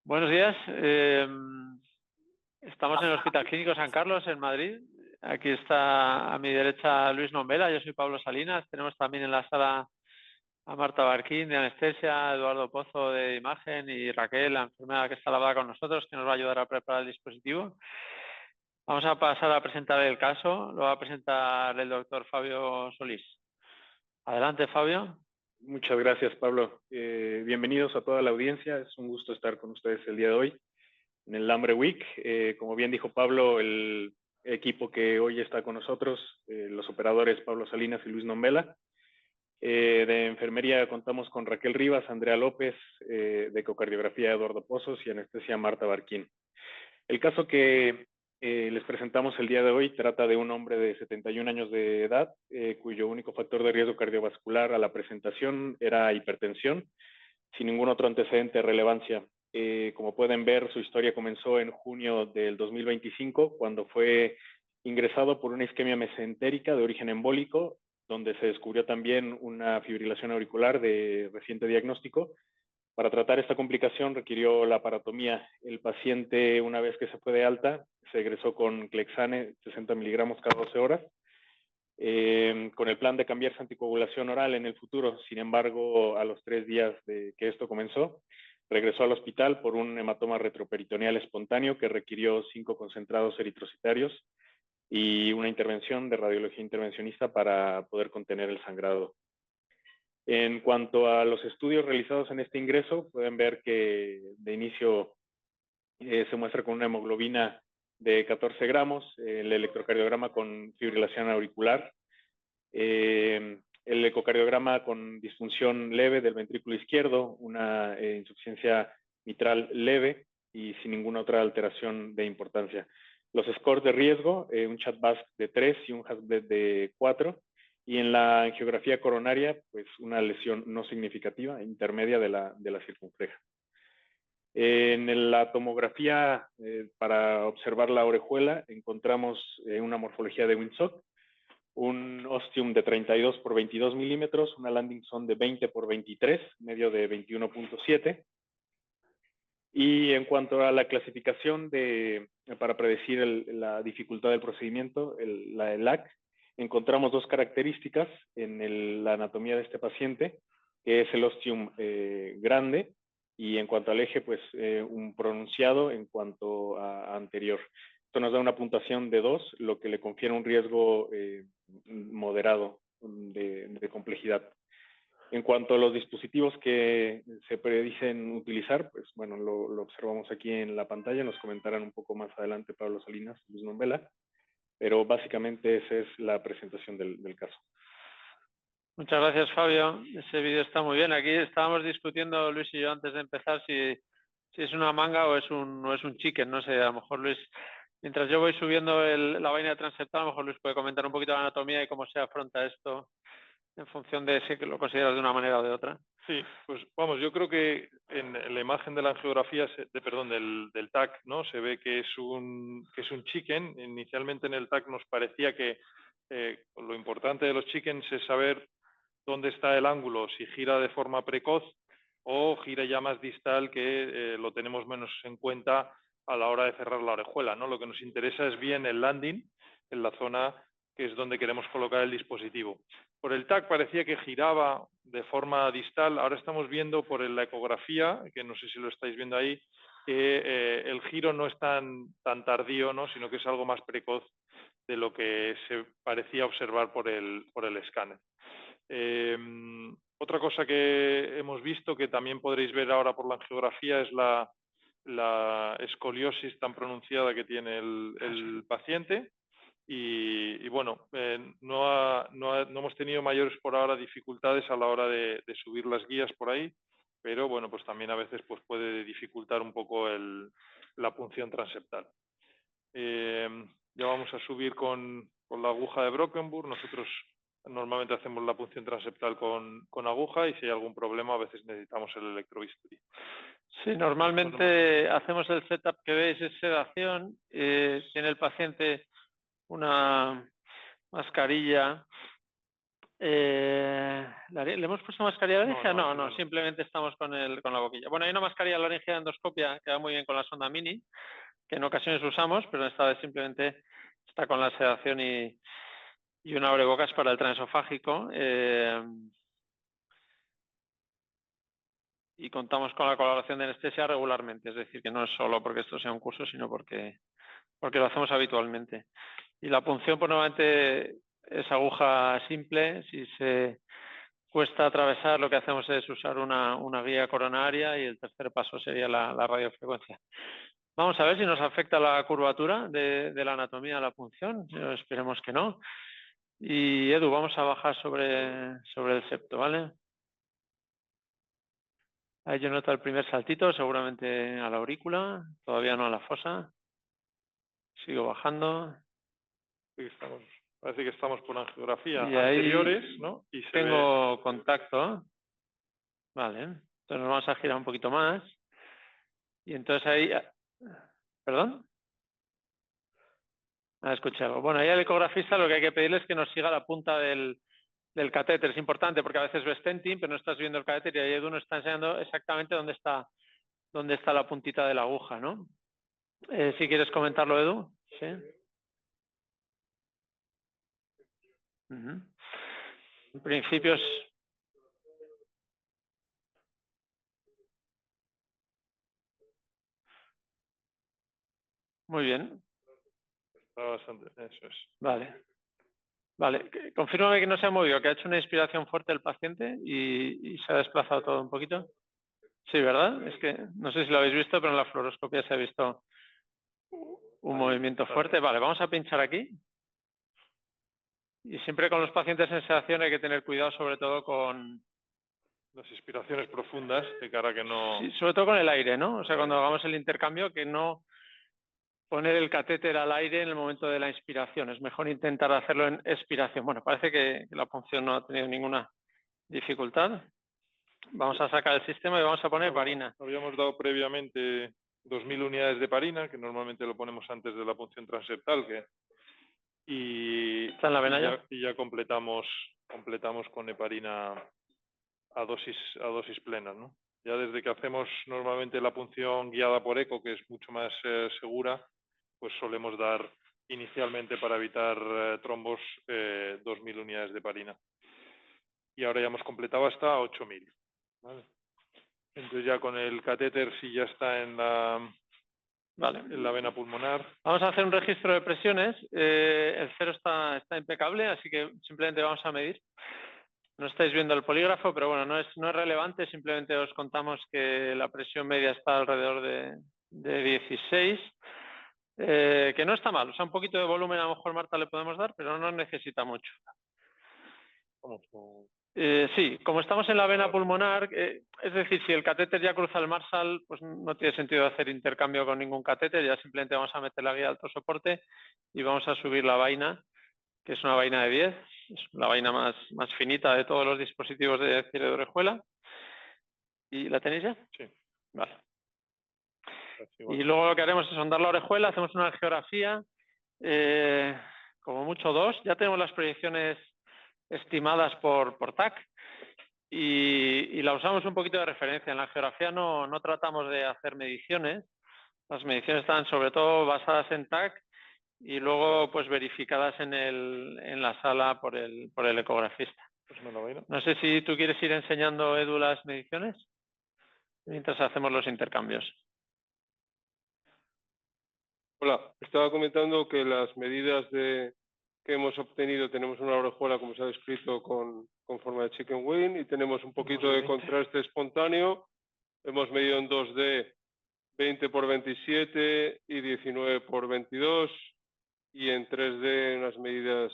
Buenos días. Estamos en el Hospital Clínico San Carlos, en Madrid. Aquí está a mi derecha Luis Nombela, yo soy Pablo Salinas. Tenemos también en la sala a Marta Barquín de anestesia, Eduardo Pozo de imagen y Raquel, la enfermera que está al lado con nosotros, que nos va a ayudar a preparar el dispositivo. Vamos a pasar a presentar el caso. Lo va a presentar el doctor Fabio Solís. Adelante, Fabio. Muchas gracias, Pablo. Bienvenidos a toda la audiencia. Es un gusto estar con ustedes el día de hoy en el Hambre Week. Como bien dijo Pablo, el equipo que hoy está con nosotros, los operadores Pablo Salinas y Luis Nombela. De enfermería contamos con Raquel Rivas, Andrea López, de ecocardiografía Eduardo Pozos y anestesia Marta Barquín. El caso que les presentamos el día de hoy trata de un hombre de 71 años de edad, cuyo único factor de riesgo cardiovascular a la presentación era hipertensión, sin ningún otro antecedente de relevancia. Como pueden ver, su historia comenzó en junio del 2025, cuando fue ingresado por una isquemia mesentérica de origen embólico, donde se descubrió también una fibrilación auricular de reciente diagnóstico. Para tratar esta complicación requirió la aparatomía. El paciente, una vez que se fue de alta, se egresó con Clexane 60 miligramos cada 12 horas, con el plan de cambiarse anticoagulación oral en el futuro. Sin embargo, a los 3 días de que esto comenzó, regresó al hospital por un hematoma retroperitoneal espontáneo que requirió 5 concentrados eritrocitarios y una intervención de radiología intervencionista para poder contener el sangrado. En cuanto a los estudios realizados en este ingreso, pueden ver que de inicio se muestra con una hemoglobina de 14 gramos, el electrocardiograma con fibrilación auricular, el ecocardiograma con disfunción leve del ventrículo izquierdo, una insuficiencia mitral leve y sin ninguna otra alteración de importancia. Los scores de riesgo, un CHA2-VASc de 3 y un HAS-BLED de 4, y en la angiografía coronaria, pues una lesión no significativa, intermedia de la circunfleja. En la tomografía, para observar la orejuela, encontramos una morfología de Windsock, un ostium de 32 por 22 milímetros, una landing zone de 20 por 23, medio de 21.7. Y en cuanto a la clasificación para predecir la dificultad del procedimiento, la ELAC, encontramos 2 características en la anatomía de este paciente, que es el ostium grande, y en cuanto al eje, pues un pronunciado en cuanto a anterior. Esto nos da una puntuación de 2, lo que le confiere un riesgo moderado de complejidad. En cuanto a los dispositivos que se predicen utilizar, pues bueno, lo observamos aquí en la pantalla, nos comentarán un poco más adelante Pablo Salinas y Luis Nombela, pero básicamente esa es la presentación del caso. Muchas gracias, Fabio. Ese vídeo está muy bien. Aquí estábamos discutiendo, Luis y yo, antes de empezar, si es una manga o es un chicken. No sé, a lo mejor Luis, mientras yo voy subiendo la vaina transeptal, a lo mejor Luis puede comentar un poquito la anatomía y cómo se afronta esto en función de si lo consideras de una manera o de otra. Sí, pues vamos, yo creo que en la imagen de la angiografía, del TAC, ¿no? Se ve que es un chicken. Inicialmente en el TAC nos parecía que lo importante de los chickens es saber dónde está el ángulo, si gira de forma precoz o gira ya más distal, que lo tenemos menos en cuenta a la hora de cerrar la orejuela, ¿no? Lo que nos interesa es bien el landing, en la zona que es donde queremos colocar el dispositivo. Por el TAC parecía que giraba de forma distal. Ahora estamos viendo por la ecografía, que no sé si lo estáis viendo ahí, que el giro no es tan tardío, ¿no? Sino que es algo más precoz de lo que se parecía observar por el escáner. Otra cosa que hemos visto, que también podréis ver ahora por la angiografía, es la escoliosis tan pronunciada que tiene el paciente. Y bueno, no hemos tenido mayores por ahora dificultades a la hora de subir las guías por ahí, pero bueno, pues también a veces pues puede dificultar un poco la punción transeptal. Ya vamos a subir con la aguja de Brockenburg. Nosotros normalmente hacemos la punción transeptal con aguja, y si hay algún problema a veces necesitamos el electrobisturí. Sí, normalmente hacemos el setup que veis, es sedación. Tiene el paciente una mascarilla ¿Le hemos puesto mascarilla laringea? No, no. simplemente estamos con la boquilla. Bueno, hay una mascarilla laringea de endoscopia que va muy bien con la sonda mini, que en ocasiones usamos, pero esta vez simplemente está con la sedación y un abrebocas para el transesofágico. Y contamos con la colaboración de anestesia regularmente, es decir, que no es solo porque esto sea un curso, sino porque lo hacemos habitualmente. Y la punción, pues normalmente es aguja simple. Si se cuesta atravesar, lo que hacemos es usar una guía coronaria y el tercer paso sería la radiofrecuencia. Vamos a ver si nos afecta la curvatura de la anatomía de la punción. Esperemos que no. Y Edu, vamos a bajar sobre el septo, ¿vale? Ahí yo noto el primer saltito, seguramente a la aurícula, todavía no a la fosa. Sigo bajando. Sí, parece que estamos por angiografía Y ahí anteriores, ¿no? Y tengo contacto. Vale. Entonces nos vamos a girar un poquito más. Y entonces ahí... ¿Perdón? Escuché algo. Bueno, ahí al ecografista lo que hay que pedirle es que nos siga la punta del catéter. Es importante porque a veces ves stenting, pero no estás viendo el catéter y ahí Edu nos está enseñando exactamente dónde está la puntita de la aguja, ¿no? Si quieres comentarlo, Edu. Sí. En principio es... Muy bien. está bastante, eso es. Vale. Confírmame que no se ha movido, que ha hecho una inspiración fuerte el paciente y se ha desplazado todo un poquito. Sí, ¿verdad? Es que no sé si lo habéis visto, pero en la fluoroscopia se ha visto un movimiento fuerte. Vale, vamos a pinchar aquí. Y siempre con los pacientes en sedación hay que tener cuidado, sobre todo con... Las inspiraciones profundas, de cara a que no... Sí, sobre todo con el aire, ¿no? O sea, cuando hagamos el intercambio, que no poner el catéter al aire en el momento de la inspiración. Es mejor intentar hacerlo en expiración. Bueno, parece que la punción no ha tenido ninguna dificultad. Vamos a sacar el sistema y vamos a poner parina. Habíamos dado previamente 2.000 unidades de parina, que normalmente lo ponemos antes de la punción transeptal, ¿Está en la vena ya? Y ya completamos con heparina a dosis plenas, ¿no? Ya desde que hacemos normalmente la punción guiada por eco, que es mucho más segura, pues solemos dar inicialmente, para evitar trombos, 2.000 unidades de parina. Y ahora ya hemos completado hasta 8.000. ¿Vale? Entonces ya con el catéter, si ya está en la vena pulmonar. Vamos a hacer un registro de presiones. El cero está impecable, así que simplemente vamos a medir. No estáis viendo el polígrafo, pero bueno, no es relevante. Simplemente os contamos que la presión media está alrededor de 16. Que no está mal. O sea, un poquito de volumen a lo mejor, Marta, le podemos dar, pero no necesita mucho. Sí, como estamos en la vena pulmonar, es decir, si el catéter ya cruza el Marshall, pues no tiene sentido hacer intercambio con ningún catéter, ya simplemente vamos a meter la guía de alto soporte y vamos a subir la vaina, que es una vaina de 10, es la vaina más finita de todos los dispositivos de cierre de orejuela. ¿Y la tenéis ya? Sí. Vale. Y luego lo que haremos es sondar la orejuela, hacemos una angiografía, como mucho 2, ya tenemos las proyecciones estimadas por TAC y la usamos un poquito de referencia. En la geografía no tratamos de hacer mediciones. Las mediciones están sobre todo basadas en TAC y luego pues verificadas en la sala por el ecografista. No sé si tú quieres ir enseñando, Edu, las mediciones mientras hacemos los intercambios. Hola, estaba comentando que las medidas que hemos obtenido, tenemos una orejuela, como se ha descrito, con forma de chicken wing, y tenemos un poquito de contraste espontáneo. Hemos medido en 2D 20 por 27 y 19 por 22, y en 3D unas medidas,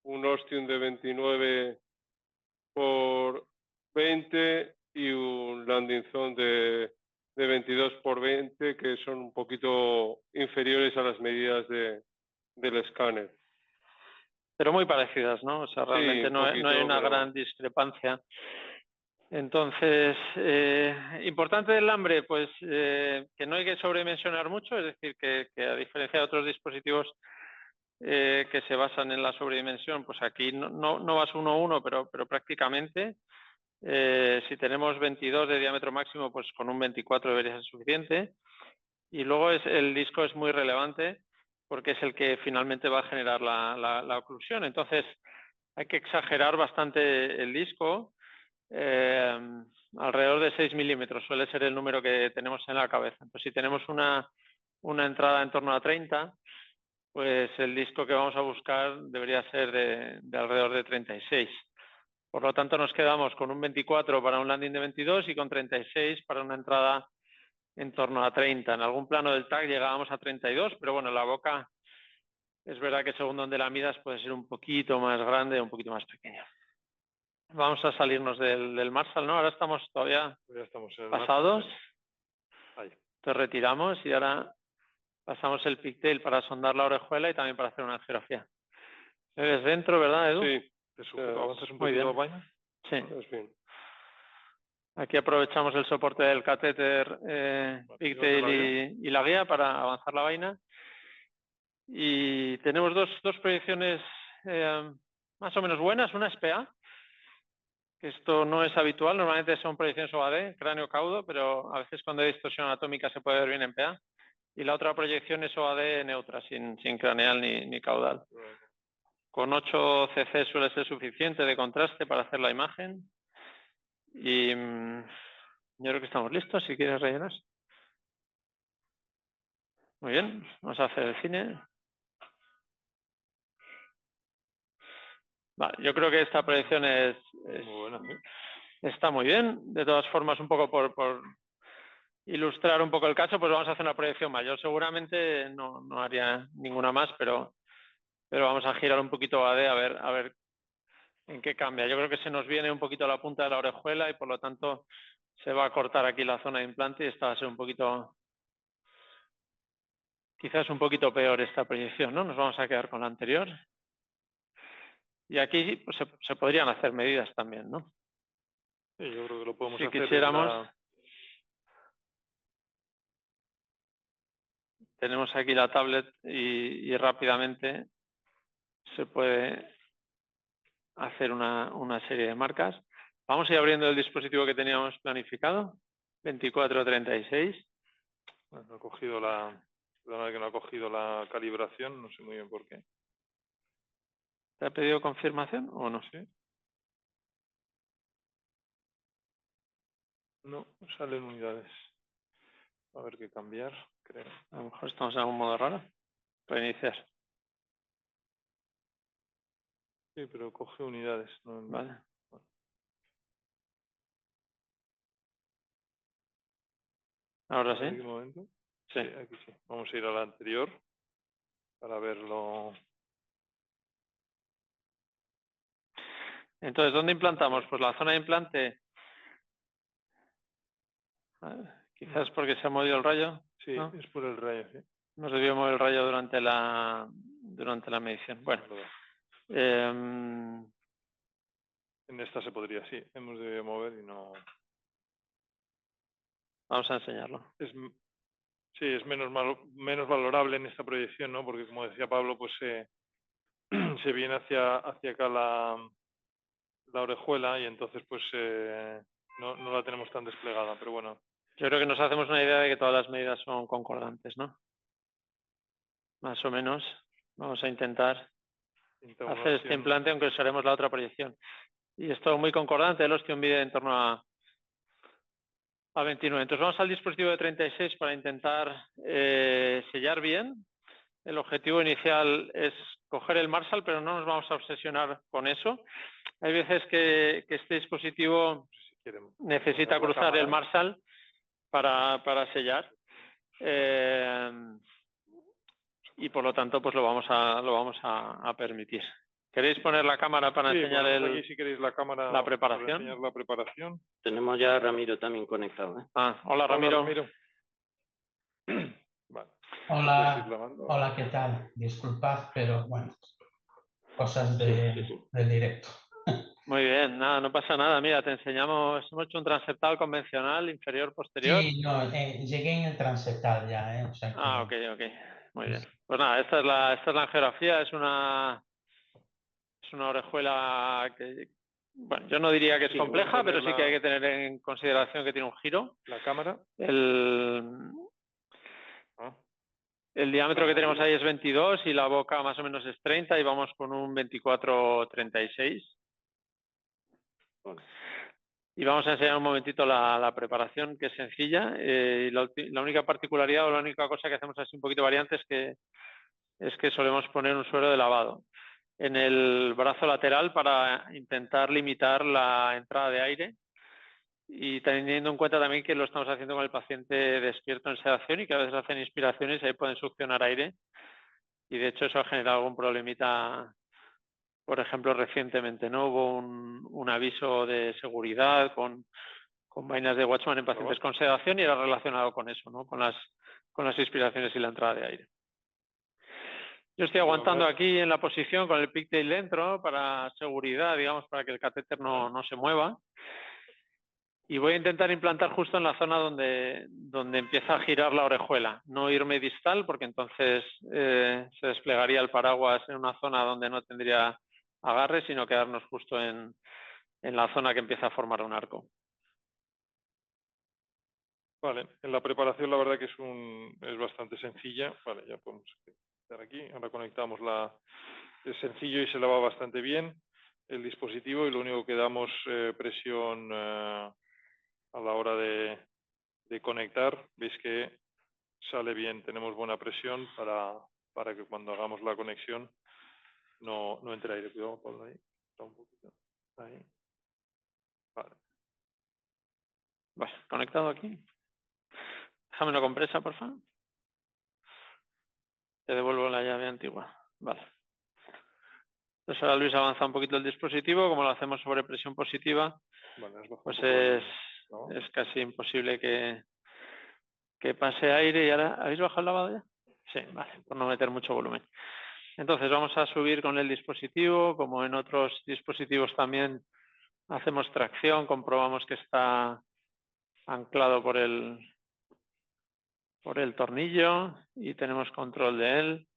un ostium de 29 por 20 y un landing zone de 22 por 20, que son un poquito inferiores a las medidas del escáner. Pero muy parecidas, ¿no? O sea, realmente sí, no hay una gran discrepancia. Entonces, importante del hambre, pues que no hay que sobredimensionar mucho, es decir, que a diferencia de otros dispositivos, que se basan en la sobredimensión, pues aquí no vas 1:1, pero prácticamente. Si tenemos 22 de diámetro máximo, pues con un 24 debería ser suficiente. Y luego el disco es muy relevante porque es el que finalmente va a generar la oclusión. Entonces hay que exagerar bastante el disco. Alrededor de 6 milímetros suele ser el número que tenemos en la cabeza. Entonces, si tenemos una entrada en torno a 30, pues el disco que vamos a buscar debería ser de alrededor de 36. Por lo tanto, nos quedamos con un 24 para un landing de 22 y con 36 para una entrada en torno a 30. En algún plano del tag llegábamos a 32, pero bueno, la boca es verdad que según donde la midas puede ser un poquito más grande o un poquito más pequeña. Vamos a salirnos del Marshall, ¿no? Ahora estamos todavía pasados. Entonces retiramos y ahora pasamos el pigtail para sondar la orejuela y también para hacer una angiografía. ¿Me ves dentro, verdad, Edu? Sí. ¿Te sujeto? ¿Avanzas un Muy poquito bien. la vaina? Sí. Es bien. Aquí aprovechamos el soporte del catéter pigtail y la guía para avanzar la vaina. Y tenemos dos proyecciones más o menos buenas. Una es PA, que esto no es habitual. Normalmente son proyecciones OAD, cráneo-caudo, pero a veces cuando hay distorsión anatómica se puede ver bien en PA. Y la otra proyección es OAD neutra, sin craneal ni caudal. Con 8 cc suele ser suficiente de contraste para hacer la imagen. Y yo creo que estamos listos, si quieres rellenar. Muy bien, vamos a hacer el cine. Vale, yo creo que esta proyección Muy buena, ¿sí? está muy bien. De todas formas, un poco por ilustrar un poco el caso, pues vamos a hacer una proyección mayor. Seguramente no haría ninguna más, pero vamos a girar un poquito AD a ver en qué cambia. Yo creo que se nos viene un poquito a la punta de la orejuela y por lo tanto se va a cortar aquí la zona de implante y esta va a ser un poquito, quizás un poquito peor esta proyección, ¿no? Nos vamos a quedar con la anterior. Y aquí pues, se podrían hacer medidas también, ¿no? Sí, yo creo que lo podemos si hacer. Quisiéramos, tenemos aquí la tablet y rápidamente se puede hacer una serie de marcas. Vamos a ir abriendo el dispositivo que teníamos planificado, 2436. Bueno, no ha cogido perdona que no ha cogido la calibración, no sé muy bien por qué. ¿Te ha pedido confirmación o no? Sí. No, salen unidades. A ver qué cambiar, creo. A lo mejor estamos en algún modo raro. Reiniciar. Sí, pero coge unidades. No, Vale. Bueno. Ahora A ver, sí. ¿un momento? Sí. Aquí sí. Vamos a ir a la anterior para verlo. Entonces, ¿dónde implantamos? Pues la zona de implante. Quizás porque se ha movido el rayo. Sí, ¿no? es por el rayo, sí. Nos debió mover el rayo durante la medición. Bueno. En esta se podría, sí. Hemos debido mover y no. Vamos a enseñarlo. Sí, es menos valorable en esta proyección, ¿no? Porque como decía Pablo, pues se viene hacia acá la orejuela y entonces pues no la tenemos tan desplegada, pero bueno. Yo creo que nos hacemos una idea de que todas las medidas son concordantes, ¿no? Más o menos. Vamos a intentar hacer este implante, aunque usaremos la otra proyección. Y es todo muy concordante. El ostium mide en torno a 29. Entonces vamos al dispositivo de 36 para intentar sellar bien. El objetivo inicial es coger el Marshall, pero no nos vamos a obsesionar con eso. Hay veces que este dispositivo necesita cruzar el Marshall para sellar. Y por lo tanto pues lo vamos a permitir. ¿Queréis poner la cámara para enseñar aquí, si queréis, la cámara la preparación? para enseñar la preparación. Tenemos ya a Ramiro también conectado, ¿eh? Hola Ramiro. Vale. Hola, ¿qué tal? Disculpad, pero bueno, cosas del directo. Muy bien, nada, no pasa nada. Mira, te enseñamos, hemos hecho un transeptal convencional, inferior, posterior. Sí, no, llegué en el transeptal ya, ¿eh? O sea que... Ok. Muy bien. Pues nada, esta es la angiografía, es una orejuela que, bueno, yo no diría que es compleja, pero sí que hay que tener en consideración que tiene un giro. La cámara. El diámetro que tenemos ahí es 22 y la boca más o menos es 30 y vamos con un 24-36. Y vamos a enseñar un momentito la preparación, que es sencilla. Y la única particularidad o la única cosa que hacemos así un poquito variante es que solemos poner un suero de lavado en el brazo lateral para intentar limitar la entrada de aire y teniendo en cuenta también que lo estamos haciendo con el paciente despierto en sedación y que a veces hacen inspiraciones y ahí pueden succionar aire y de hecho eso ha generado algún problemita, por ejemplo recientemente, ¿no? Hubo un aviso de seguridad con vainas de Watchman en pacientes con sedación y era relacionado con eso, ¿no? Con las inspiraciones y la entrada de aire. Yo estoy aguantando aquí en la posición con el pigtail dentro para seguridad, digamos, para que el catéter no se mueva. Y voy a intentar implantar justo en la zona donde empieza a girar la orejuela. No irme distal porque entonces se desplegaría el paraguas en una zona donde no tendría agarre, sino quedarnos justo en la zona que empieza a formar un arco. Vale, en la preparación la verdad que es bastante sencilla. Vale, ya podemos estar aquí. Ahora conectamos es sencillo y se lava bastante bien el dispositivo y lo único que damos presión a la hora de conectar. Veis que sale bien, tenemos buena presión para que cuando hagamos la conexión no entre aire. Cuidado, Pablo, ahí. Está un poquito. Ahí. Vale. Vale, conectado aquí. Déjame una compresa, por favor. Te devuelvo la llave antigua. Vale. Entonces ahora Luis avanza un poquito el dispositivo. Como lo hacemos sobre presión positiva, Vale, pues es casi imposible que pase aire. ¿Y ahora habéis bajado el lavado ya? Sí, vale, por no meter mucho volumen. Entonces vamos a subir con el dispositivo. Como en otros dispositivos también hacemos tracción, comprobamos que está anclado por el tornillo y tenemos control de él.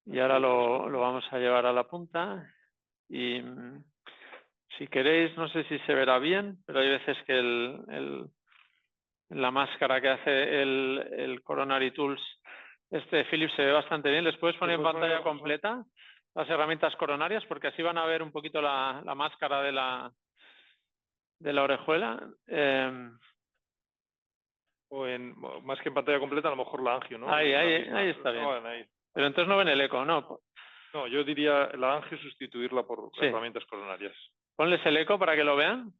Y ahora lo vamos a llevar a la punta y si queréis, no sé si se verá bien, pero hay veces que la máscara que hace el Coronary Tools Philips se ve bastante bien. Les puedes poner en pantalla completa las herramientas coronarias porque así van a ver un poquito la máscara de la orejuela. O más que en pantalla completa, a lo mejor la angio, ¿no? Ahí está bien. Ahí. Pero entonces no ven el eco, ¿no? No, yo diría la angio sustituirla por herramientas coronarias. Ponles el eco para que lo vean.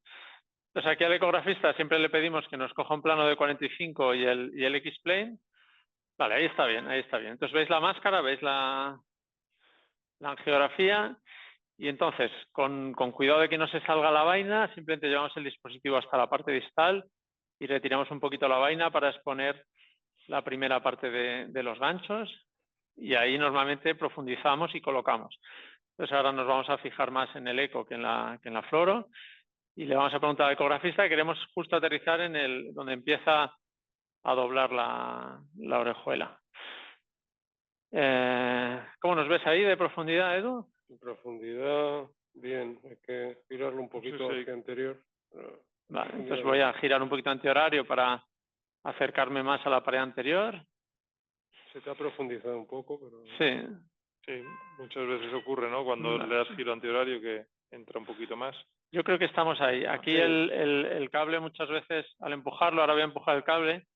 Entonces aquí al ecografista siempre le pedimos que nos coja un plano de 45 y el X-plane. Vale, ahí está bien, ahí está bien. Entonces veis la máscara, veis la angiografía y entonces con cuidado de que no se salga la vaina, simplemente llevamos el dispositivo hasta la parte distal y retiramos un poquito la vaina para exponer la primera parte de los ganchos y ahí normalmente profundizamos y colocamos. Entonces ahora nos vamos a fijar más en el eco que en la fluoro y le vamos a preguntar al ecografista que queremos justo aterrizar en donde empieza a doblar la orejuela. ¿Cómo nos ves ahí de profundidad, Edu? En profundidad, bien, hay que girarlo un poquito hacia anterior. Vale, entonces voy a girar un poquito antihorario para acercarme más a la pared anterior. Se te ha profundizado un poco, pero... Sí, muchas veces ocurre, ¿no? Cuando le das giro antihorario que entra un poquito más. Yo creo que estamos ahí. Aquí el cable muchas veces, al empujarlo, ahora voy a empujar el cable,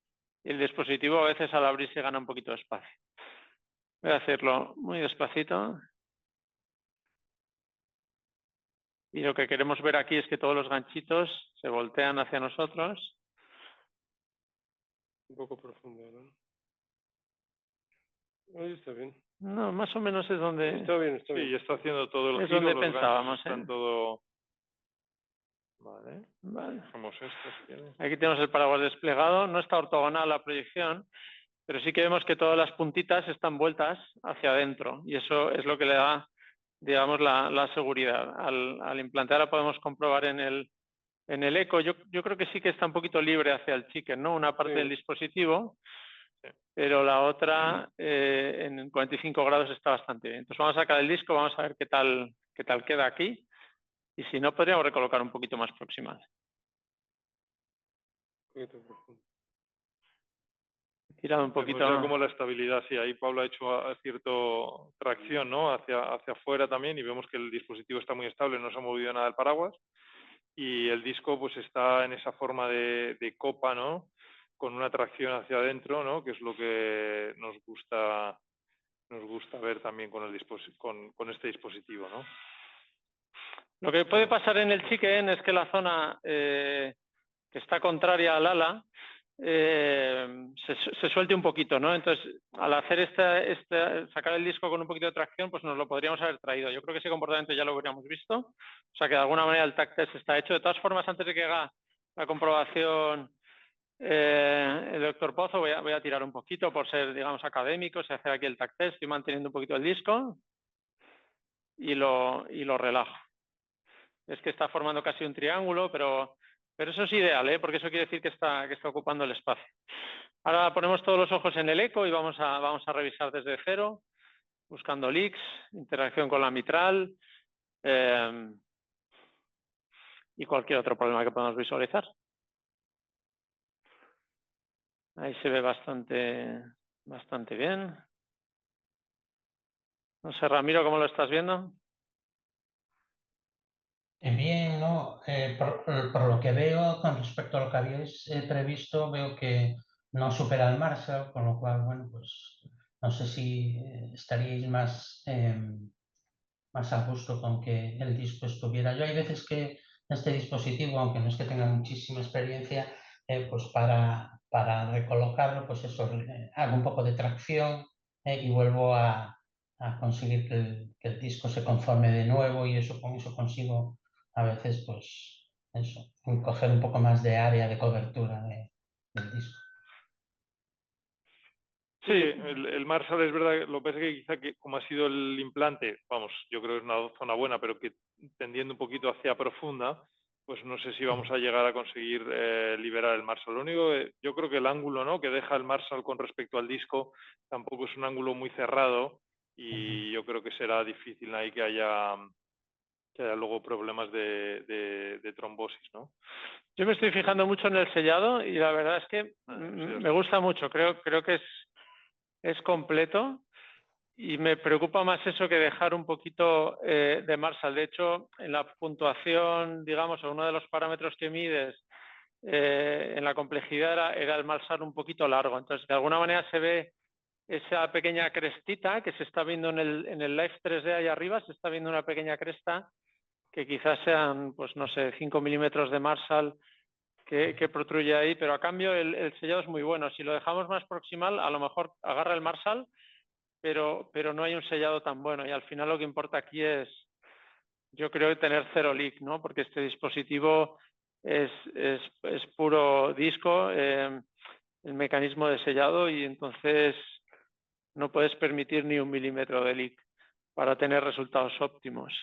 y el dispositivo a veces al abrirse gana un poquito de espacio. Voy a hacerlo muy despacito. Y lo que queremos ver aquí es que todos los ganchitos se voltean hacia nosotros. Un poco profundo, ¿no? Ahí está bien. No, más o menos es donde... Está bien, está bien. Sí, está haciendo todo el giro. Es donde pensábamos, están todo... Vale. Dejamos esto. Aquí tenemos el paraguas desplegado. No está ortogonal la proyección, pero sí que vemos que todas las puntitas están vueltas hacia adentro y eso es lo que le da, digamos, la seguridad. Al implantar la podemos comprobar en el eco. Yo creo que sí que está un poquito libre hacia el chicken, ¿no? Una parte del dispositivo, pero la otra en 45 grados está bastante bien. Entonces vamos a sacar el disco, vamos a ver qué tal queda aquí, y si no podríamos recolocar un poquito más proximal. Tirado un poquito. Pues ya como la estabilidad, sí, ahí Pablo ha hecho cierto tracción, ¿no? Hacia afuera también, y vemos que el dispositivo está muy estable, no se ha movido nada del paraguas, y el disco pues está en esa forma de copa, ¿no? Con una tracción hacia adentro, ¿no? Que es lo que nos gusta ver también con este dispositivo, ¿no? Lo que puede pasar en el chicken es que la zona que está contraria al ala se suelte un poquito, ¿no? Entonces, al hacer sacar el disco con un poquito de tracción, pues nos lo podríamos haber traído. Yo creo que ese comportamiento ya lo habríamos visto. O sea que de alguna manera el tag test está hecho. De todas formas, antes de que haga la comprobación el doctor Pozo, voy a tirar un poquito por ser, digamos, académicos y hacer aquí el tag test. Estoy manteniendo un poquito el disco y lo relajo. Es que está formando casi un triángulo, pero eso es ideal, porque eso quiere decir que está ocupando el espacio. Ahora ponemos todos los ojos en el eco y vamos a revisar desde cero, buscando leaks, interacción con la mitral y cualquier otro problema que podamos visualizar. Ahí se ve bastante bien. No sé, Ramiro, ¿cómo lo estás viendo? Bien, ¿no? Por lo que veo, con respecto a lo que habíais previsto, veo que no supera el Marshall, con lo cual, bueno, pues no sé si estaríais más a gusto con que el disco estuviera. Yo hay veces que este dispositivo, aunque no es que tenga muchísima experiencia, pues para recolocarlo, pues eso, hago un poco de tracción y vuelvo a conseguir que el disco se conforme de nuevo, y con eso consigo a veces, pues eso, coger un poco más de área de cobertura del disco. Sí, el Marshall es verdad, lo que pasa es que quizá que como ha sido el implante, vamos, yo creo que es una zona buena, pero que tendiendo un poquito hacia profunda, pues no sé si vamos a llegar a conseguir liberar el Marshall. Lo único, yo creo que el ángulo, ¿no?, que deja el Marshall con respecto al disco tampoco es un ángulo muy cerrado, y yo creo que será difícil ahí que haya luego problemas de trombosis, ¿no? Yo me estoy fijando mucho en el sellado y la verdad es que me gusta mucho. Creo que es completo, y me preocupa más eso que dejar un poquito de Marshall. De hecho, en la puntuación, digamos, o uno de los parámetros que mides en la complejidad era el Marshall un poquito largo. Entonces, de alguna manera se ve esa pequeña crestita que se está viendo en el Live 3D ahí arriba, se está viendo una pequeña cresta que quizás sean, pues no sé, 5 milímetros de Marshall que protruye ahí, pero a cambio el sellado es muy bueno. Si lo dejamos más proximal, a lo mejor agarra el Marshall, pero no hay un sellado tan bueno, y al final lo que importa aquí es, yo creo, tener cero leak, ¿no? Porque este dispositivo es puro disco, el mecanismo de sellado, y entonces no puedes permitir ni 1 milímetro de leak para tener resultados óptimos.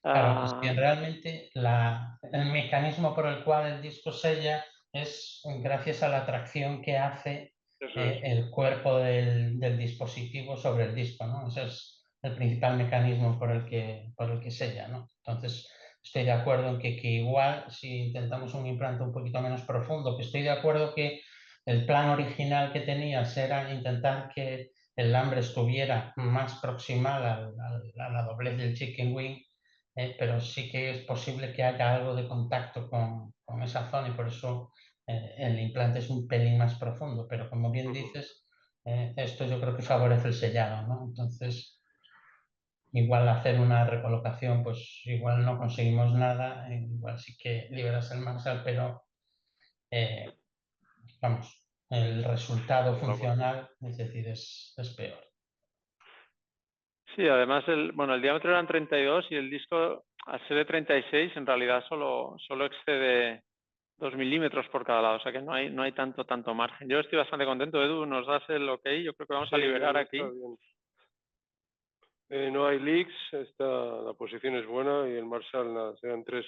Claro, es que realmente el mecanismo por el cual el disco sella es gracias a la tracción que hace el cuerpo del dispositivo sobre el disco, ¿no? Ese es el principal mecanismo por el que sella, ¿no? Entonces, estoy de acuerdo en que igual si intentamos un implante un poquito menos profundo, que estoy de acuerdo que el plan original que tenías era intentar que el lambre estuviera más proximal a la doblez del chicken wing, pero sí que es posible que haya algo de contacto con esa zona, y por eso el implante es un pelín más profundo. Pero como bien dices, esto yo creo que favorece el sellado, ¿no? Entonces, igual hacer una recolocación, pues igual no conseguimos nada, igual sí que liberas el Marshall, pero vamos, el resultado funcional, es decir, es peor. Sí, además el diámetro eran 32 y el disco, al ser de 36, en realidad solo excede 2 milímetros por cada lado, o sea que no hay tanto margen. Yo estoy bastante contento. Edu, ¿nos das el ok? Yo creo que vamos a liberar aquí. No hay leaks, la posición es buena, y el Marshall serán 3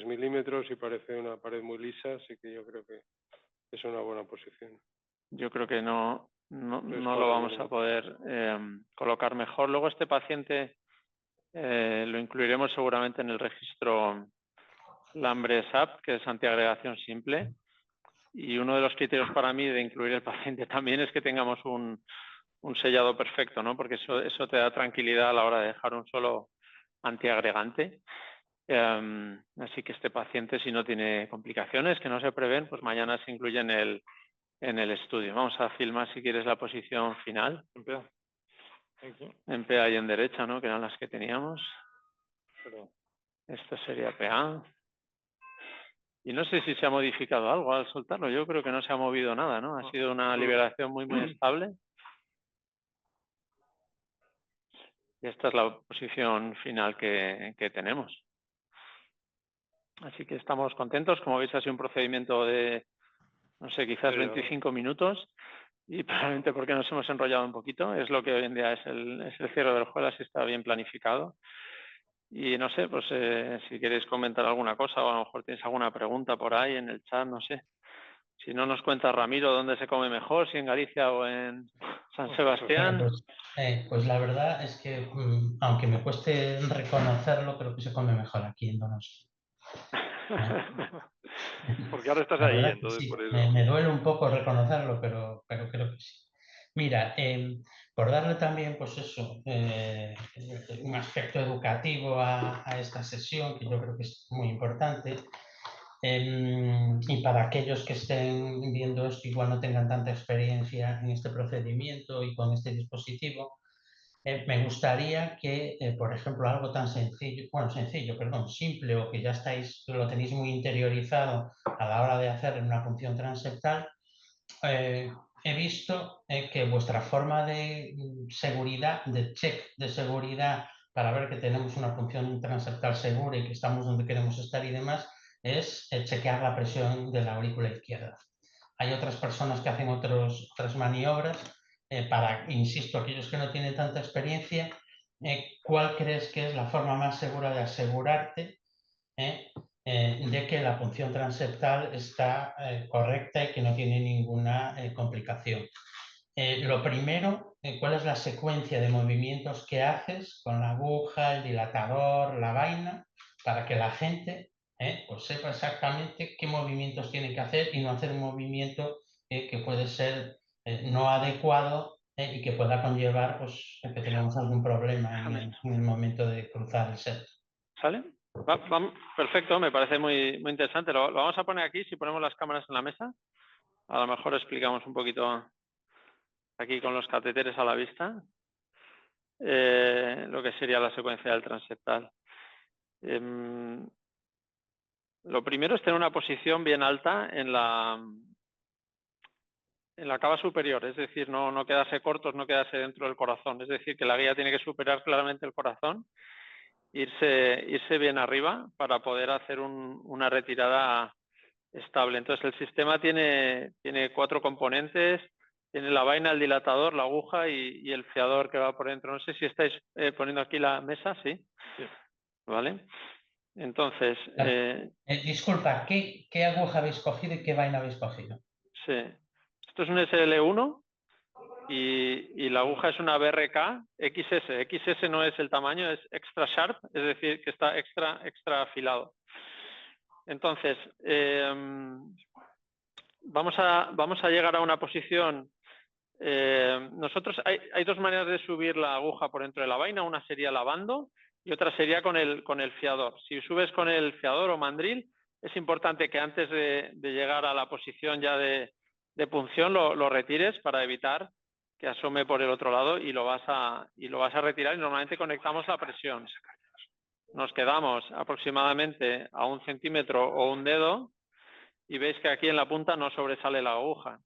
milímetros y parece una pared muy lisa, así que yo creo que es una buena posición. yo creo que no lo vamos a poder colocar mejor. Luego este paciente lo incluiremos seguramente en el registro Lambre-SAP, que es antiagregación simple. Y uno de los criterios para mí de incluir el paciente también es que tengamos un sellado perfecto, ¿no? Porque eso te da tranquilidad a la hora de dejar un solo antiagregante. Así que este paciente, si no tiene complicaciones que no se prevén, pues mañana se incluye en el estudio. Vamos a filmar, si quieres, la posición final. En PA y en derecha, ¿no? Que eran las que teníamos. Esto sería PA. Y no sé si se ha modificado algo al soltarlo. Yo creo que no se ha movido nada, ¿no? Ha sido una liberación muy estable. Y esta es la posición final que tenemos. Así que estamos contentos. Como veis, ha sido un procedimiento de, no sé, quizás 25 minutos. Y probablemente porque nos hemos enrollado un poquito. Es lo que hoy en día es el cierre del juego, así está bien planificado. Y no sé, pues si queréis comentar alguna cosa o a lo mejor tenéis alguna pregunta por ahí en el chat, no sé. Si no, nos cuenta Ramiro dónde se come mejor, si en Galicia o en San Sebastián. Pues la verdad es que, aunque me cueste reconocerlo, creo que se come mejor aquí en Donosti. Porque ahora estás ahí, entonces sí, por eso. me duele un poco reconocerlo, pero creo que sí. Mira, por darle también, pues eso, un aspecto educativo a esta sesión, que yo creo que es muy importante, y para aquellos que estén viendo esto, igual no tengan tanta experiencia en este procedimiento y con este dispositivo, me gustaría que, por ejemplo, algo tan sencillo, simple, o que ya lo tenéis muy interiorizado a la hora de hacer una punción transeptal, he visto que vuestra forma de seguridad, de check de seguridad para ver que tenemos una punción transeptal segura y que estamos donde queremos estar y demás, es chequear la presión de la aurícula izquierda. Hay otras personas que hacen otras maniobras para, insisto, aquellos que no tienen tanta experiencia, ¿cuál crees que es la forma más segura de asegurarte de que la punción transeptal está correcta y que no tiene ninguna complicación? Lo primero, ¿cuál es la secuencia de movimientos que haces con la aguja, el dilatador, la vaina, para que la gente pues sepa exactamente qué movimientos tiene que hacer y no hacer un movimiento que puede ser no adecuado y que pueda conllevar pues, que tengamos algún problema en el momento de cruzar el set? ¿Sale? Perfecto, me parece muy interesante. Lo vamos a poner aquí, si ponemos las cámaras en la mesa. A lo mejor explicamos un poquito aquí con los catéteres a la vista lo que sería la secuencia del transeptal. Lo primero es tener una posición bien alta en la cava superior, es decir, no quedarse cortos, no quedarse dentro del corazón. Es decir, que la guía tiene que superar claramente el corazón, irse bien arriba para poder hacer una retirada estable. Entonces el sistema tiene 4 componentes. Tiene la vaina, el dilatador, la aguja y el fiador que va por dentro. No sé si estáis poniendo aquí la mesa, ¿sí? Sí. ¿Vale? Entonces... disculpa, ¿qué aguja habéis cogido y qué vaina habéis cogido? Sí. Esto es un SL1 y la aguja es una BRK XS. XS no es el tamaño, es extra sharp, es decir, que está extra afilado. Entonces, vamos a llegar a una posición. Nosotros hay 2 maneras de subir la aguja por dentro de la vaina. Una sería lavando y otra sería con el fiador. Si subes con el fiador o mandril, es importante que antes de llegar a la posición ya de punción lo retires para evitar que asome por el otro lado y lo vas a retirar, y normalmente conectamos la presión. Nos quedamos aproximadamente a 1 centímetro o 1 dedo y veis que aquí en la punta no sobresale la aguja.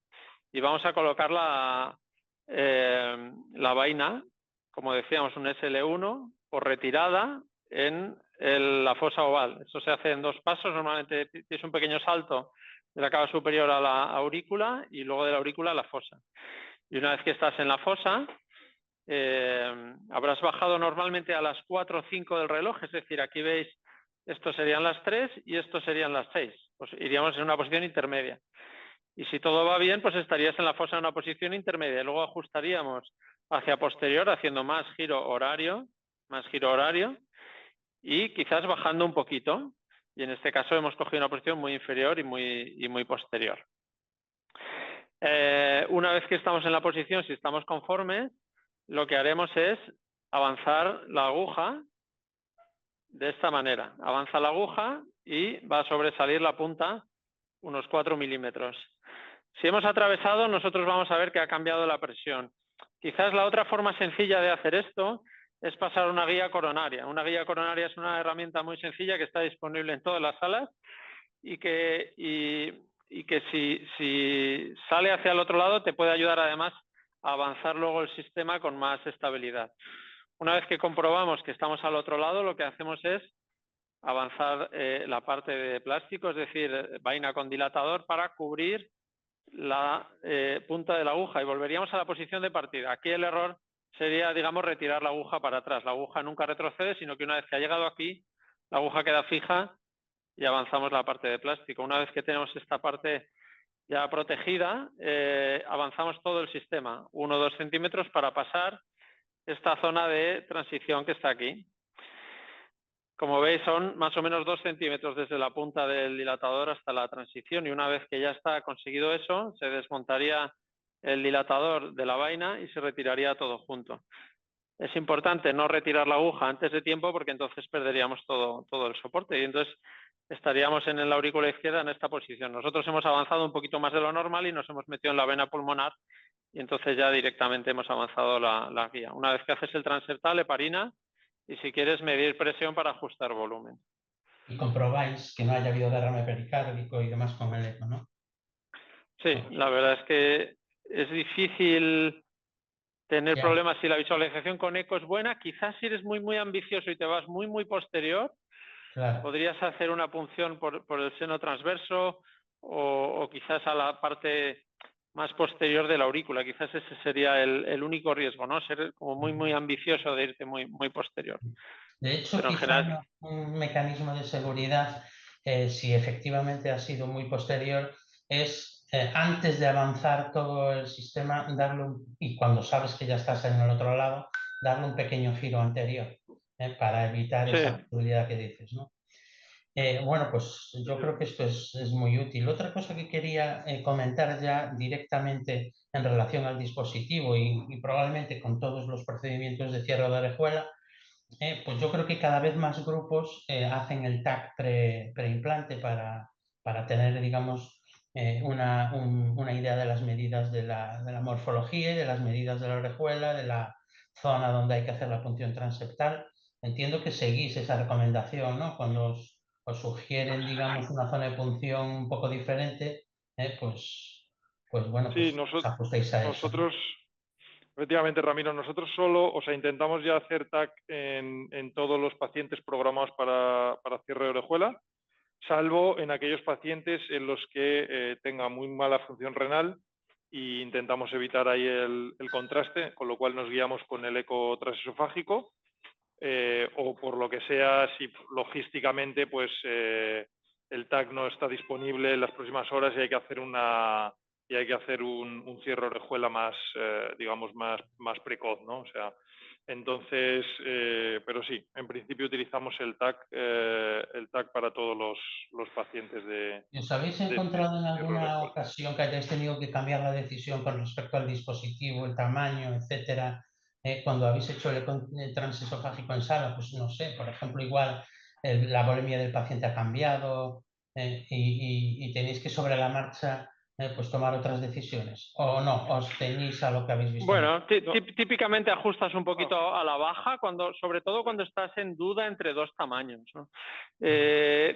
Y vamos a colocar la vaina, como decíamos, un SL1 por retirada en la fosa oval. Esto se hace en 2 pasos. Normalmente tienes un pequeño salto de la cava superior a la aurícula y luego de la aurícula a la fosa. Y una vez que estás en la fosa, habrás bajado normalmente a las 4 o 5 del reloj. Es decir, aquí veis, estos serían las 3 y estos serían las 6. Pues iríamos en una posición intermedia. Y si todo va bien, pues estarías en la fosa en una posición intermedia. Luego ajustaríamos hacia posterior, haciendo más giro horario, y quizás bajando un poquito. Y en este caso hemos cogido una posición muy inferior y muy posterior. Una vez que estamos en la posición, si estamos conformes, lo que haremos es avanzar la aguja de esta manera. Avanza la aguja y va a sobresalir la punta unos 4 milímetros. Si hemos atravesado, nosotros vamos a ver que ha cambiado la presión. Quizás la otra forma sencilla de hacer esto es pasar una guía coronaria. Una guía coronaria es una herramienta muy sencilla que está disponible en todas las salas y que si sale hacia el otro lado te puede ayudar además a avanzar luego el sistema con más estabilidad. Una vez que comprobamos que estamos al otro lado, lo que hacemos es avanzar la parte de plástico, es decir, vaina con dilatador para cubrir la punta de la aguja y volveríamos a la posición de partida. Aquí el error sería, digamos, retirar la aguja para atrás. La aguja nunca retrocede, sino que una vez que ha llegado aquí, la aguja queda fija y avanzamos la parte de plástico. Una vez que tenemos esta parte ya protegida, avanzamos todo el sistema, 1 o 2 centímetros para pasar esta zona de transición que está aquí. Como veis, son más o menos 2 centímetros desde la punta del dilatador hasta la transición, y una vez que ya está conseguido eso, se desmontaría el dilatador de la vaina y se retiraría todo junto. Es importante no retirar la aguja antes de tiempo porque entonces perderíamos todo el soporte y entonces estaríamos en la aurícula izquierda en esta posición. Nosotros hemos avanzado un poquito más de lo normal y nos hemos metido en la vena pulmonar y entonces ya directamente hemos avanzado la guía. Una vez que haces el transeptal, heparina, y si quieres medir presión para ajustar volumen. Y comprobáis que no haya habido derrame pericárdico y demás con el eco, ¿no? Sí, la verdad es que es difícil tener problemas si la visualización con eco es buena. Quizás si eres muy ambicioso y te vas muy posterior, claro, podrías hacer una punción por el seno transverso o quizás a la parte más posterior de la aurícula. Quizás ese sería el único riesgo, ¿no? Ser como muy ambicioso de irte muy posterior. De hecho, quizás un mecanismo de seguridad, si efectivamente ha sido muy posterior, es antes de avanzar todo el sistema, y cuando sabes que ya estás en el otro lado, darle un pequeño giro anterior para evitar esa posibilidad que dices, ¿no? Bueno, pues yo creo que esto es muy útil. Otra cosa que quería comentar ya directamente en relación al dispositivo y probablemente con todos los procedimientos de cierre de orejuela, pues yo creo que cada vez más grupos hacen el TAC preimplante para tener, digamos, una idea de las medidas de la morfología y de las medidas de la orejuela, de la zona donde hay que hacer la punción transeptal. Entiendo que seguís esa recomendación, ¿no? Cuando os sugieren, digamos, una zona de punción un poco diferente, pues bueno, sí, pues os ajustéis a eso, ¿no? Efectivamente, Ramiro, nosotros intentamos ya hacer TAC en todos los pacientes programados para cierre de orejuela, salvo en aquellos pacientes en los que tenga muy mala función renal e intentamos evitar ahí el contraste, con lo cual nos guiamos con el eco transesofágico o por lo que sea, si logísticamente pues el TAC no está disponible en las próximas horas y hay que hacer un cierre de orejuela más, digamos, más precoz, ¿no? O sea, entonces, pero sí, en principio utilizamos el TAC para todos los pacientes de... ¿Y os habéis encontrado en alguna ocasión que hayáis tenido que cambiar la decisión con respecto al dispositivo, el tamaño, etcétera, cuando habéis hecho el transesofágico en sala? Pues no sé, por ejemplo, igual la volemia del paciente ha cambiado y tenéis que sobre la marcha pues tomar otras decisiones, o no, os tenéis a lo que habéis visto. Bueno, típicamente ajustas un poquito a la baja, sobre todo cuando estás en duda entre dos tamaños, ¿no?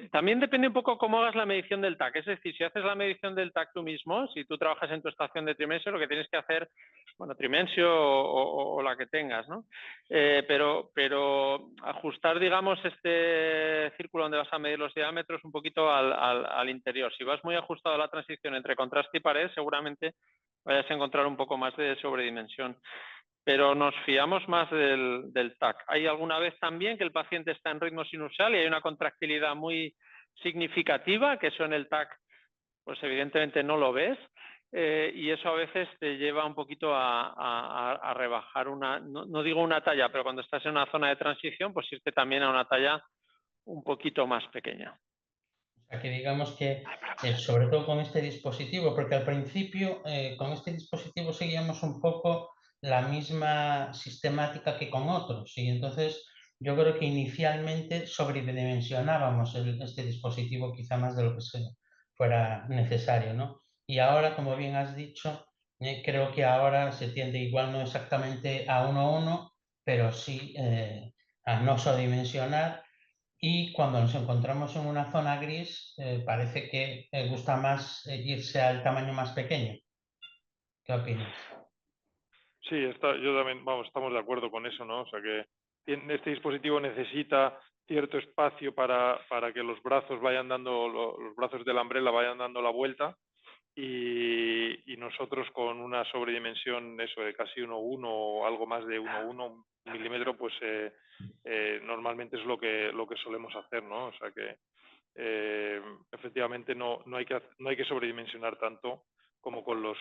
También depende un poco cómo hagas la medición del TAC. Es decir, si haces la medición del TAC tú mismo, si tú trabajas en tu estación de Trimensio, lo que tienes que hacer, bueno, Trimensio o la que tengas, ¿no? Pero ajustar, digamos, este círculo donde vas a medir los diámetros un poquito al interior. Si vas muy ajustado a la transición entre contraste y pared, seguramente vayas a encontrar un poco más de sobredimensión. Pero nos fiamos más del TAC. Hay alguna vez también que el paciente está en ritmo sinusal y hay una contractilidad muy significativa, que eso en el TAC pues evidentemente no lo ves, y eso a veces te lleva un poquito a rebajar no digo una talla, pero cuando estás en una zona de transición, pues irte también a una talla un poquito más pequeña. O sea, que digamos que, sobre todo con este dispositivo, porque al principio con este dispositivo seguíamos un poco la misma sistemática que con otros, y entonces yo creo que inicialmente sobredimensionábamos este dispositivo quizá más de lo que fuera necesario, ¿no? Y ahora, como bien has dicho, creo que ahora se tiende igual no exactamente a 1:1, pero sí a no sobredimensionar. Y cuando nos encontramos en una zona gris, parece que gusta más irse al tamaño más pequeño. ¿Qué opinas? Sí, yo también, vamos, estamos de acuerdo con eso, ¿no? O sea que este dispositivo necesita cierto espacio para que los brazos vayan dando, los brazos de la umbrella vayan dando la vuelta, y nosotros con una sobredimensión eso de casi 1:1 o algo más de 1:1, un milímetro, pues normalmente es lo que solemos hacer, ¿no? O sea que efectivamente no hay que sobredimensionar tanto como con los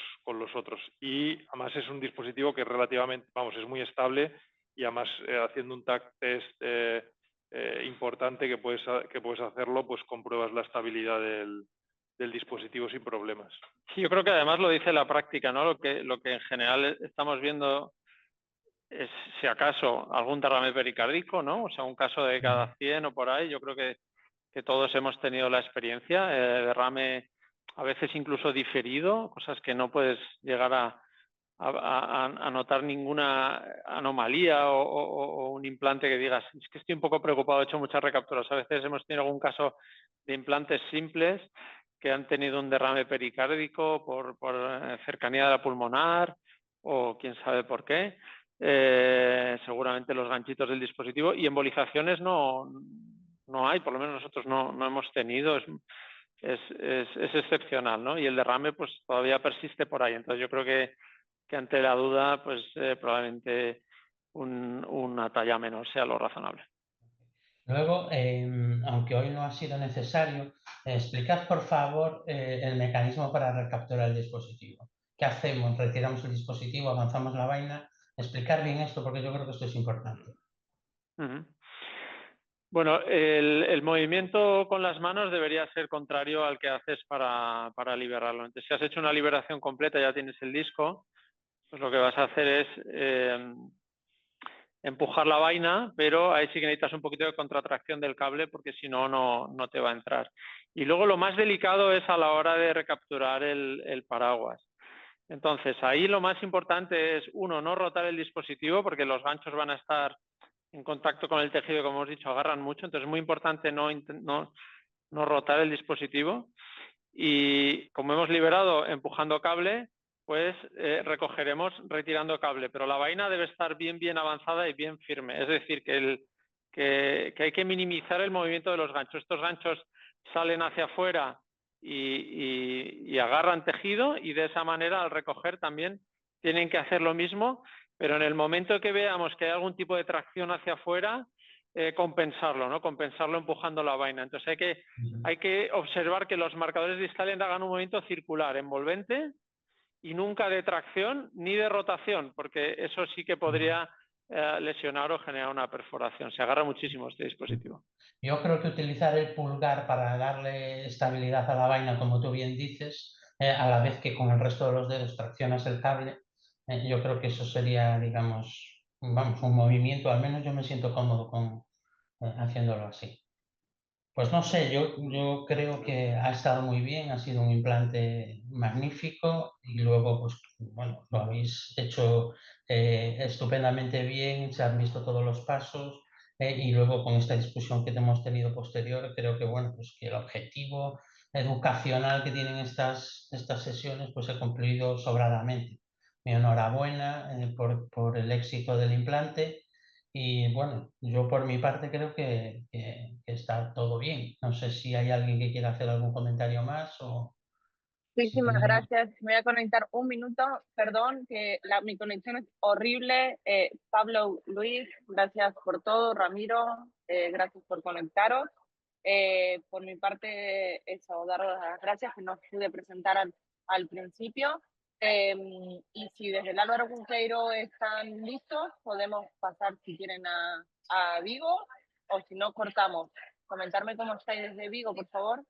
otros. Y además es un dispositivo que relativamente, vamos, es muy estable, y además haciendo un tag test importante que puedes hacerlo, pues compruebas la estabilidad del dispositivo sin problemas. Sí, yo creo que además lo dice la práctica, ¿no? Lo que en general estamos viendo es, si acaso, algún derrame pericárdico, ¿no? O sea, un caso de cada 100 o por ahí. Yo creo que todos hemos tenido la experiencia, derrame a veces incluso diferido, cosas que no puedes llegar a notar ninguna anomalía o un implante que digas, es que estoy un poco preocupado, he hecho muchas recapturas. A veces hemos tenido algún caso de implantes simples que han tenido un derrame pericárdico por cercanía de la pulmonar o quién sabe por qué. Seguramente los ganchitos del dispositivo, y embolizaciones no hay, por lo menos nosotros no hemos tenido, es excepcional, ¿no? Y el derrame pues todavía persiste por ahí. Entonces yo creo que ante la duda pues probablemente una talla menor sea lo razonable. Luego, aunque hoy no ha sido necesario, explicad por favor el mecanismo para recapturar el dispositivo. ¿Qué hacemos? ¿Retiramos el dispositivo? ¿Avanzamos la vaina? Explicar bien esto, porque yo creo que esto es importante. Bueno, el movimiento con las manos debería ser contrario al que haces para liberarlo. Entonces, si has hecho una liberación completa, ya tienes el disco, pues lo que vas a hacer es empujar la vaina, pero ahí sí que necesitas un poquito de contratracción del cable, porque si no, no te va a entrar. Y luego lo más delicado es a la hora de recapturar el paraguas. Entonces, ahí lo más importante es, uno, no rotar el dispositivo, porque los ganchos van a estar en contacto con el tejido, como hemos dicho, agarran mucho. Entonces es muy importante no rotar el dispositivo. Y como hemos liberado empujando cable, pues recogeremos retirando cable, pero la vaina debe estar bien avanzada y bien firme. Es decir, que hay que minimizar el movimiento de los ganchos. Estos ganchos salen hacia afuera y agarran tejido, y de esa manera al recoger también tienen que hacer lo mismo, pero en el momento que veamos que hay algún tipo de tracción hacia afuera, compensarlo, ¿no? Compensarlo empujando la vaina. Entonces hay que observar que los marcadores distales hagan un movimiento circular, envolvente, y nunca de tracción ni de rotación, porque eso sí que podría lesionar o generar una perforación. Se agarra muchísimo este dispositivo. Yo creo que utilizar el pulgar para darle estabilidad a la vaina, como tú bien dices, a la vez que con el resto de los dedos traccionas el cable, yo creo que eso sería, digamos, vamos, un movimiento, al menos yo me siento cómodo haciéndolo así. Pues no sé, yo creo que ha estado muy bien, ha sido un implante magnífico, y luego, pues bueno, lo habéis hecho estupendamente bien, se han visto todos los pasos, y luego con esta discusión que hemos tenido posterior, creo que bueno, pues que el objetivo educacional que tienen estas sesiones pues se ha cumplido sobradamente. Mi enhorabuena por el éxito del implante. Y bueno, yo por mi parte creo que está todo bien. No sé si hay alguien que quiera hacer algún comentario más o... Muchísimas gracias. Me voy a conectar un minuto. Perdón, que mi conexión es horrible. Pablo, Luis, gracias por todo. Ramiro, gracias por conectaros. Por mi parte, eso, daros las gracias, que no pude presentar al principio. Y si desde el Álvaro Cunqueiro están listos, podemos pasar si quieren a Vigo, o si no cortamos. Comentarme cómo estáis desde Vigo, por favor.